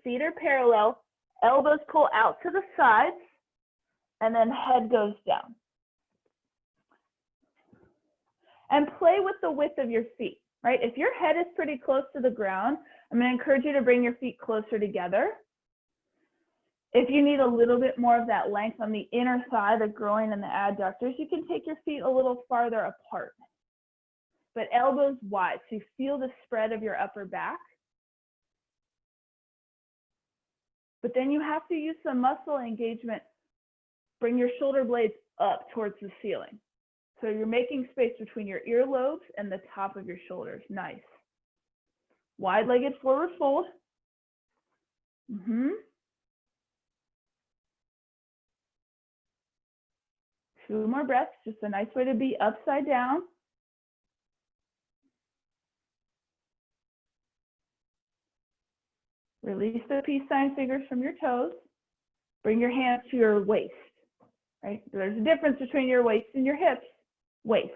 feet are parallel, elbows pull out to the sides, and then head goes down. And play with the width of your feet. Right? If your head is pretty close to the ground, I'm going to encourage you to bring your feet closer together. If you need a little bit more of that length on the inner thigh, the groin and the adductors, you can take your feet a little farther apart. But elbows wide, so you feel the spread of your upper back. But then you have to use some muscle engagement. Bring your shoulder blades up towards the ceiling. So you're making space between your earlobes and the top of your shoulders. Nice. Wide-legged forward fold. 2 more breaths, just a nice way to be upside down. Release the peace sign fingers from your toes. Bring your hands to your waist. right? There's a difference between your waist and your hips. Waist.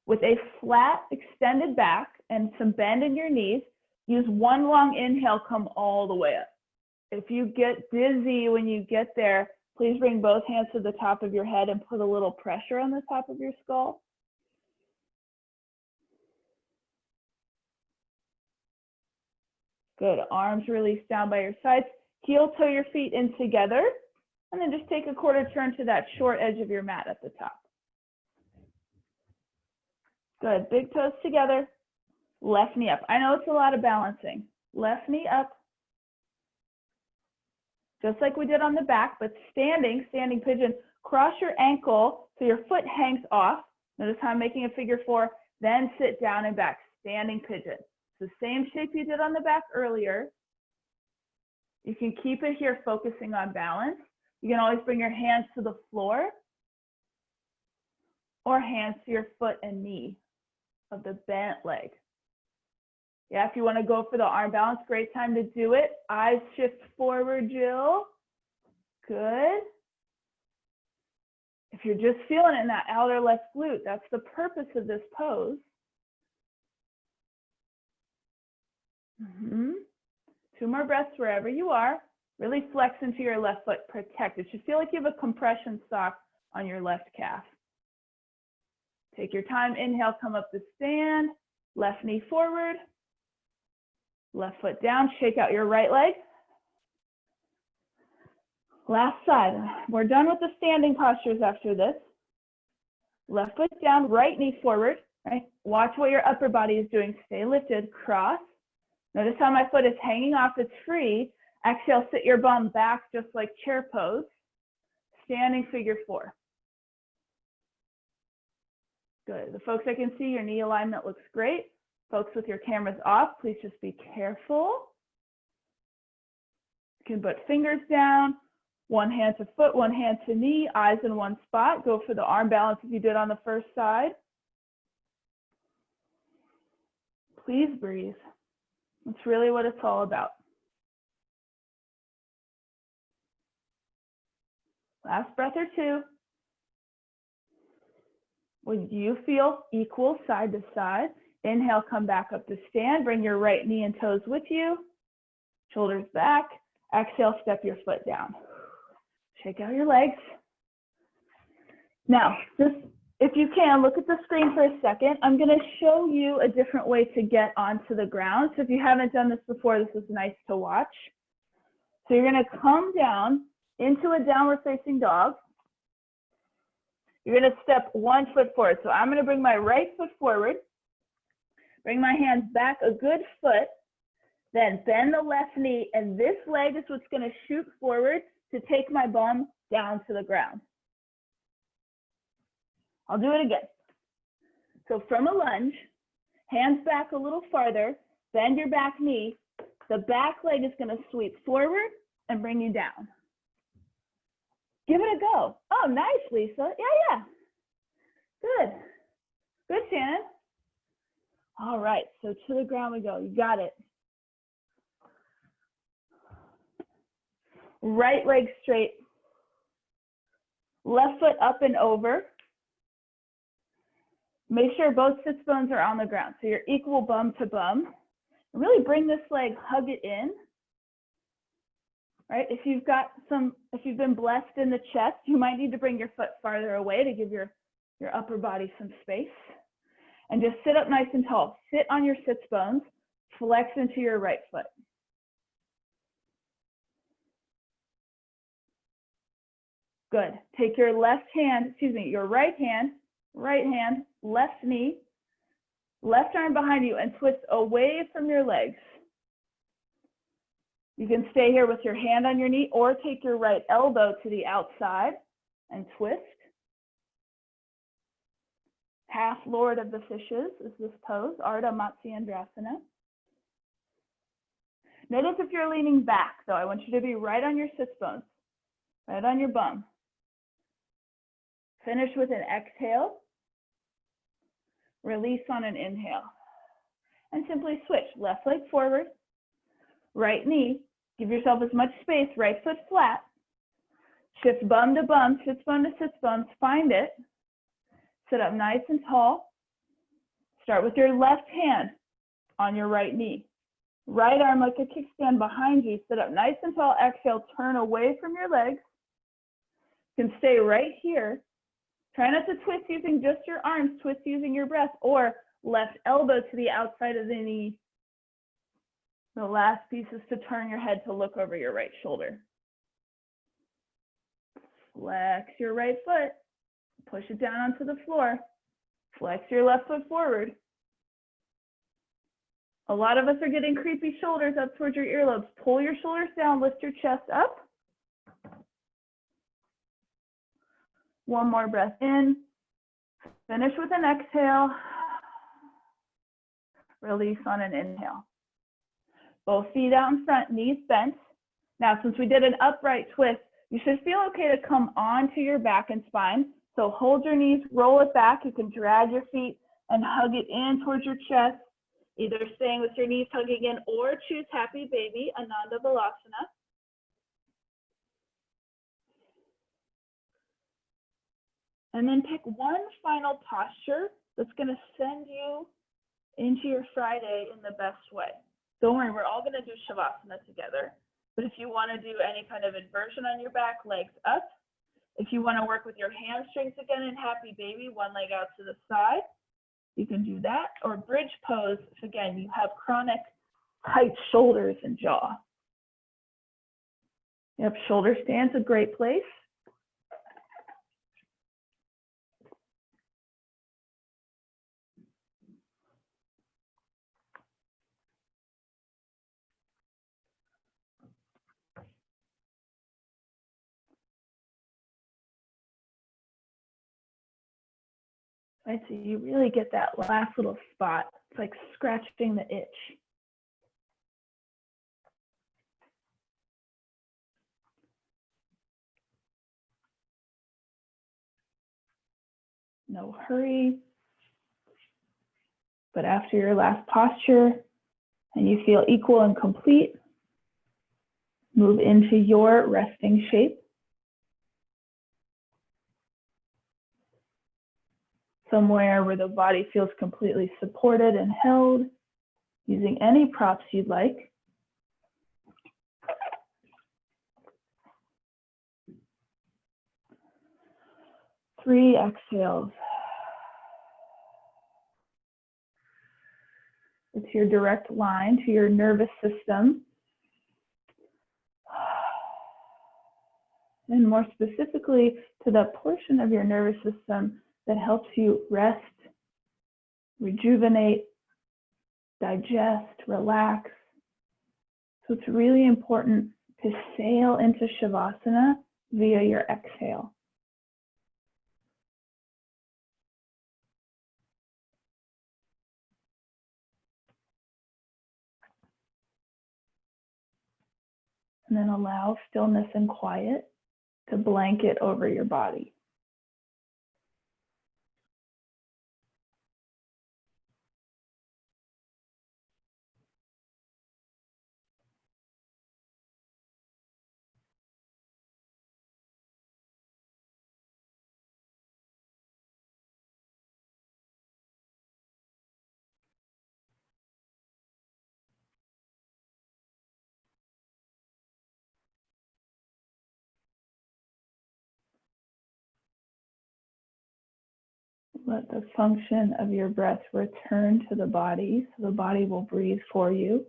With a flat, extended back and some bend in your knees, use one long inhale, come all the way up. If you get dizzy when you get there, please bring both hands to the top of your head and put a little pressure on the top of your skull. Good. Arms release down by your sides. Heel toe your feet in together. And then just take a quarter turn to that short edge of your mat at the top. Good. Big toes together. Left knee up. I know it's a lot of balancing. Left knee up. Just like we did on the back, but standing pigeon. Cross your ankle so your foot hangs off. Notice how I'm making a figure 4. Then sit down and back. Standing pigeon. It's the same shape you did on the back earlier. You can keep it here focusing on balance. You can always bring your hands to the floor or hands to your foot and knee of the bent leg. Yeah, if you want to go for the arm balance, great time to do it. Eyes shift forward, Jill. Good. If you're just feeling it in that outer left glute, that's the purpose of this pose. 2 more breaths wherever you are. Really flex into your left foot. Protect it. You feel like you have a compression sock on your left calf. Take your time. Inhale, come up to stand. Left knee forward. Left foot down. Shake out your right leg. Last side. We're done with the standing postures after this. Left foot down, right knee forward. Right? Watch what your upper body is doing. Stay lifted. Cross. Notice how my foot is hanging off. It's free. Exhale, sit your bum back just like chair pose. Standing figure 4. Good. The folks I can see, your knee alignment looks great. Folks with your cameras off, please just be careful. You can put fingers down, one hand to foot, one hand to knee, eyes in one spot. Go for the arm balance as you did on the first side. Please breathe. That's really what it's all about. Last breath or 2. When you feel equal side to side, inhale, come back up to stand. Bring your right knee and toes with you. Shoulders back. Exhale, step your foot down. Shake out your legs. Now, just if you can, look at the screen for a second. I'm going to show you a different way to get onto the ground. So if you haven't done this before, this is nice to watch. So you're going to come down into a downward facing dog. You're going to step 1 foot forward. So I'm going to bring my right foot forward, bring my hands back a good foot, then bend the left knee, and this leg is what's going to shoot forward to take my bum down to the ground. I'll do it again. So from a lunge, hands back a little farther, bend your back knee. The back leg is going to sweep forward and bring you down. Give it a go. Oh, nice, Lisa. Yeah. Good. Good, Shannon. All right, so to the ground we go. You got it. Right leg straight. Left foot up and over. Make sure both sits bones are on the ground. So you're equal bum to bum. And really bring this leg, hug it in. Right? If you've been blessed in the chest, you might need to bring your foot farther away to give your upper body some space. And just sit up nice and tall. Sit on your sits bones, flex into your right foot. Good. Take your your right hand, left knee, left arm behind you, and twist away from your legs. You can stay here with your hand on your knee or take your right elbow to the outside and twist. Half Lord of the Fishes is this pose, Ardha Matsyendrasana. Notice if you're leaning back, though, I want you to be right on your sits bones, right on your bum. Finish with an exhale. Release on an inhale. And simply switch, left leg forward, right knee. Give yourself as much space, right foot flat. Shift bum to bum, sits bum to sits bum, find it. Sit up nice and tall. Start with your left hand on your right knee. Right arm like a kickstand behind you. Sit up nice and tall. Exhale, turn away from your legs. You can stay right here. Try not to twist using just your arms, twist using your breath, or left elbow to the outside of the knee. The last piece is to turn your head to look over your right shoulder. Flex your right foot, push it down onto the floor. Flex your left foot forward. A lot of us are getting creepy shoulders up towards your earlobes. Pull your shoulders down, lift your chest up. One more breath in. Finish with an exhale. Release on an inhale. Both feet out in front, knees bent. Now, since we did an upright twist, you should feel okay to come onto your back and spine. So hold your knees, roll it back. You can drag your feet and hug it in towards your chest, either staying with your knees hugging in or choose Happy Baby, Ananda Balasana. And then pick one final posture that's going to send you into your Friday in the best way. Don't worry, we're all going to do Shavasana together. But if you want to do any kind of inversion on your back, legs up. If you want to work with your hamstrings again in Happy Baby, one leg out to the side, you can do that. Or bridge pose, if again, you have chronic tight shoulders and jaw. Yep, shoulder stand's a great place. Right, so you really get that last little spot. It's like scratching the itch. No hurry. But after your last posture and you feel equal and complete, move into your resting shape. Somewhere where the body feels completely supported and held, using any props you'd like. Three exhales. It's your direct line to your nervous system. And more specifically, to the portion of your nervous system that helps you rest, rejuvenate, digest, relax. So it's really important to sail into Shavasana via your exhale. And then allow stillness and quiet to blanket over your body. Let the function of your breath return to the body, so the body will breathe for you.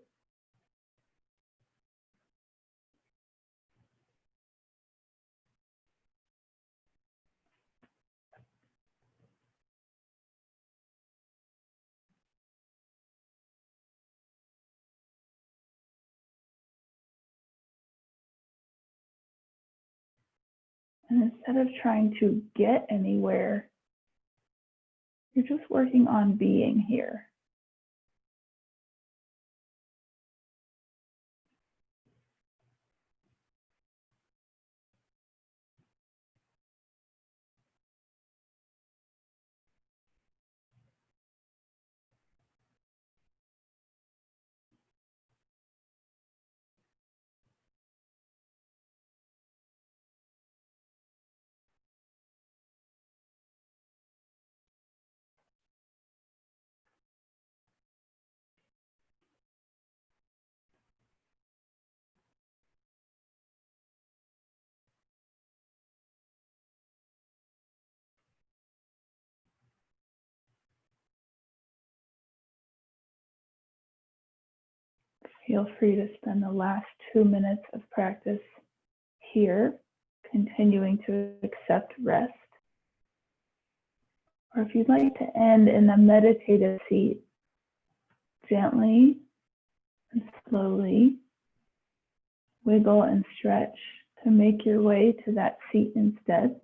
And instead of trying to get anywhere, you're just working on being here. Feel free to spend the last 2 minutes of practice here, continuing to accept rest. Or if you'd like to end in the meditative seat, gently and slowly wiggle and stretch to make your way to that seat instead.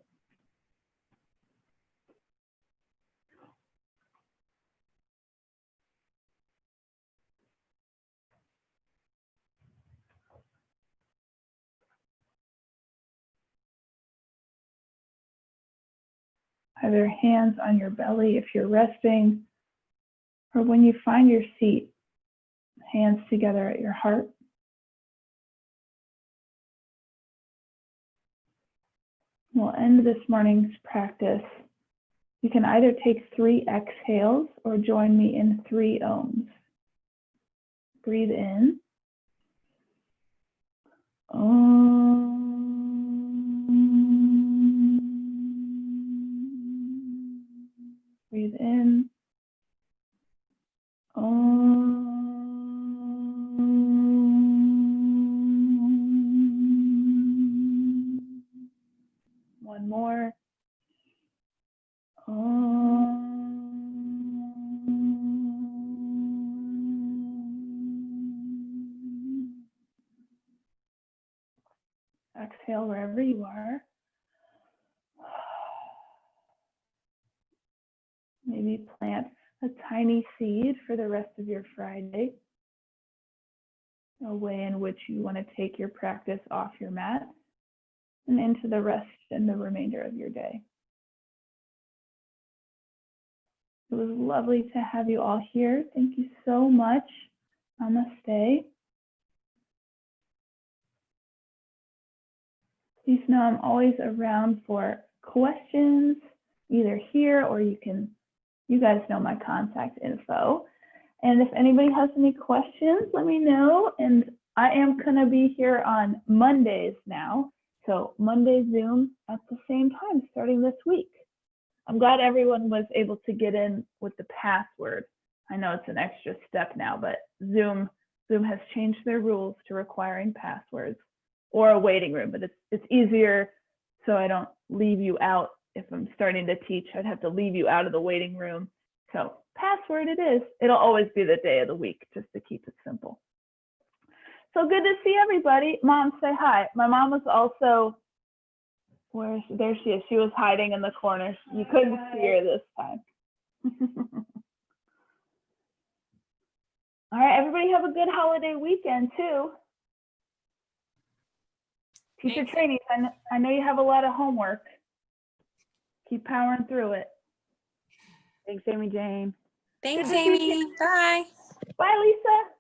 Either hands on your belly if you're resting, or when you find your seat, hands together at your heart. We'll end this morning's practice. You can either take 3 exhales or join me in 3 ohms. Breathe in. Om. Breathe in. Om. One more. Exhale wherever you are. Maybe plant a tiny seed for the rest of your Friday, a way in which you want to take your practice off your mat and into the rest and the remainder of your day. It was lovely to have you all here. Thank you so much. Namaste. Please know I'm always around for questions, either here or you guys know my contact info. And if anybody has any questions, let me know. And I am going to be here on Mondays now. So Monday Zoom at the same time starting this week. I'm glad everyone was able to get in with the password. I know it's an extra step now, but Zoom has changed their rules to requiring passwords or a waiting room, but it's easier so I don't leave you out. If I'm starting to teach, I'd have to leave you out of the waiting room. So password it is. It'll always be the day of the week, just to keep it simple. So good to see everybody. Mom, say hi. My mom was also, there she is. She was hiding in the corner. You couldn't see her this time. All right, everybody have a good holiday weekend too. Teacher trainees, I know you have a lot of homework. Keep powering through it. Thanks, Amy Jane. Thanks, Amy. Bye. Bye, Lisa.